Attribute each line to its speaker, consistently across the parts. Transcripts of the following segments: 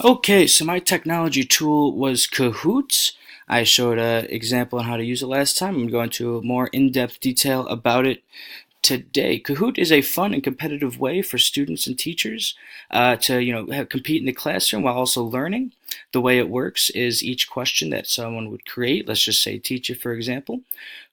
Speaker 1: Okay, so my technology tool was Kahoot. I showed an example on how to use it last time. I'm going to more in-depth detail about it today. Kahoot is a fun and competitive way for students and teachers to, compete in the classroom while also learning. The way it works is each question that someone would create, let's just say teacher, for example,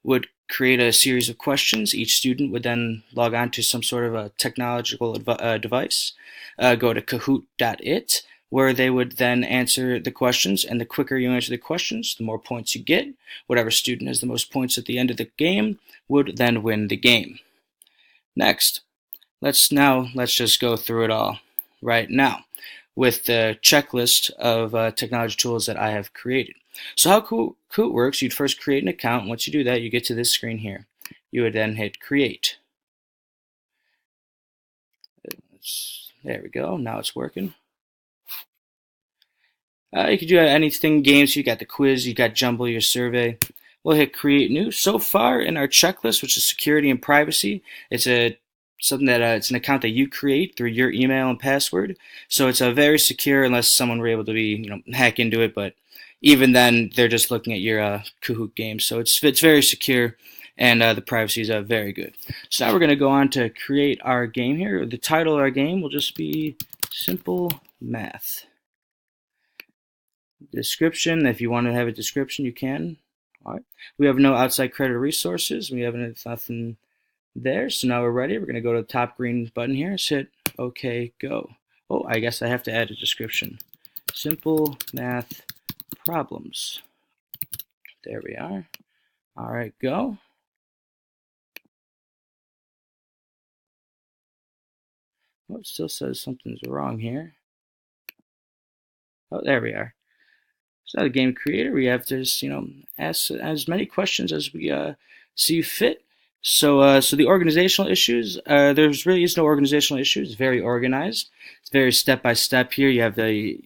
Speaker 1: would create a series of questions. Each student would then log on to some sort of a technological device, go to kahoot.it, where they would then answer the questions. And the quicker you answer the questions, the more points you get. Whatever student has the most points at the end of the game would then win the game. Next, let's just go through it all right now with the checklist of technology tools that I have created. So how Kahoot works, you'd first create an account. Once you do that, you get to this screen here. You would then hit create. There we go. Now it's working. You could do anything games. You got the quiz, you got Jumble, your survey. We'll hit create new. So far in our checklist, which is security and privacy, it's a something that it's an account that you create through your email and password. So it's a very secure unless someone were able to hack into it. But even then, they're just looking at your Kahoot game. So it's very secure, and the privacy is very good. So now we're going to go on to create our game here. The title of our game will just be Simple Math. Description, if you want to have a description, you can. All right. We have no outside credit resources. We have nothing there. So now we're ready. We're going to go to the top green button here. Let's hit OK, go. Oh, I guess I have to add a description. Simple math problems. There we are. All right, go. Oh, it still says something's wrong here. Oh, there we are. So the game creator, we have to just, ask as many questions as we see fit. So the organizational issues, there's really is no organizational issues. It's very organized. It's very step by step here. You have the,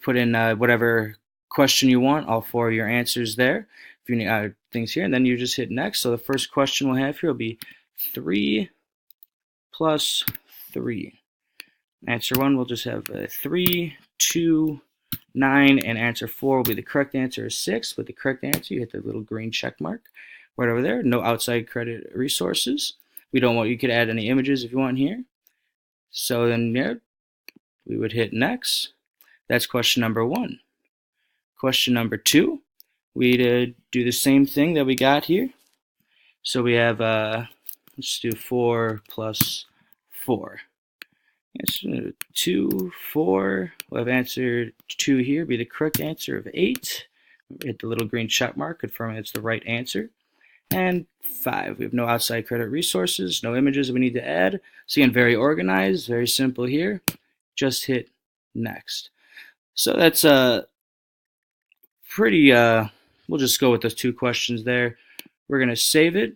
Speaker 1: put in whatever question you want, all four of your answers there. If you need things here, and then you just hit next. So the first question we'll have here will be 3 plus 3. Answer 1, we'll just have 3, 2, 9, and answer 4 will be the correct answer is 6. With the correct answer, you hit the little green check mark right over there. No outside credit resources. You could add any images if you want here. So then, yeah, we would hit next. That's question number 1. Question number 2, we'd do the same thing that we got here. So we have, let's do 4 plus 4. Yes, 2, 4. We'll have answer 2 here be the correct answer of 8. Hit the little green check mark, confirming it's the right answer. And 5. We have no outside credit resources, no images we need to add. So again, very organized, very simple here. Just hit next. So that's pretty, we'll just go with those 2 questions there. We're going to save it.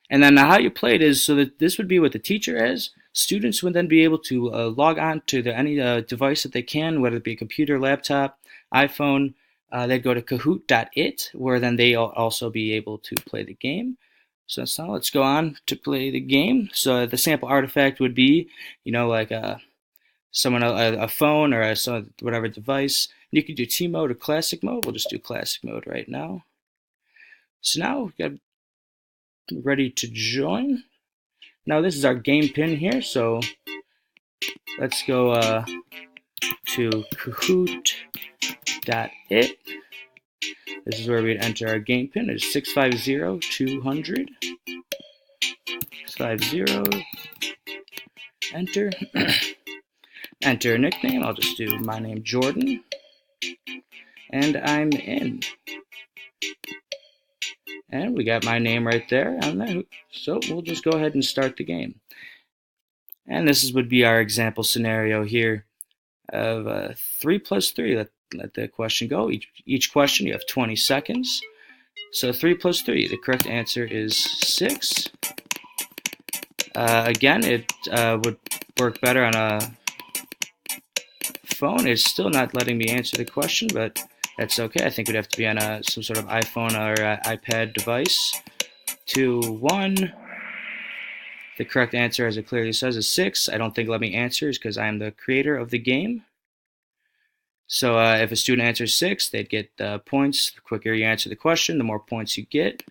Speaker 1: And then how you play it is so that this would be what the teacher has. Students would then be able to log on to any device that they can, whether it be a computer, laptop, iPhone. They'd go to kahoot.it, where then they also be able to play the game. So now let's go on to play the game. So the sample artifact would be, like a phone or whatever device. You could do T mode or classic mode. We'll just do classic mode right now. So now we've got ready to join. Now this is our game pin here, so let's go to kahoot.it. This is where we'd enter our game pin. It's 650-200. 650, enter. Enter a nickname. I'll just do my name, Jordan. And I'm in. And we got my name right there on there. So we'll just go ahead and start the game. And this would be our example scenario here of 3 plus 3. Let the question go. Each question you have 20 seconds. So 3 plus 3, the correct answer is 6. Again, it would work better on a phone. It's still not letting me answer the question, but that's okay. I think we'd have to be on some sort of iPhone or iPad device. 2, 1. The correct answer, as it clearly says, is 6. I don't think let me answer because I am the creator of the game. So if a student answers 6, they'd get points. The quicker you answer the question, the more points you get.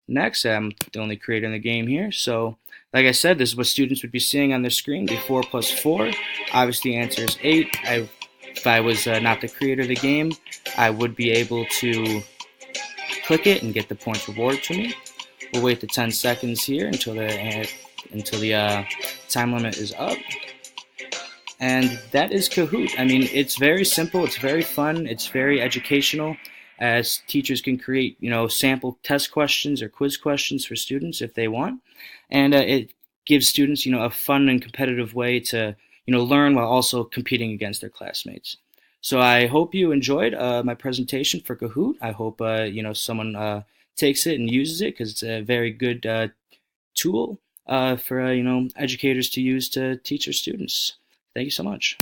Speaker 1: Next, I'm the only creator in the game here. So like I said, this is what students would be seeing on their screen. Be 4 plus 4. Obviously, the answer is 8. If I was not the creator of the game, I would be able to click it and get the points rewarded to me. We'll wait the 10 seconds here until the time limit is up. And that is Kahoot. I mean, it's very simple, it's very fun, it's very educational, as teachers can create, sample test questions or quiz questions for students if they want. And it gives students, a fun and competitive way to, learn while also competing against their classmates. So I hope you enjoyed my presentation for Kahoot. I hope, someone takes it and uses it because it's a very good tool for, educators to use to teach their students. Thank you so much.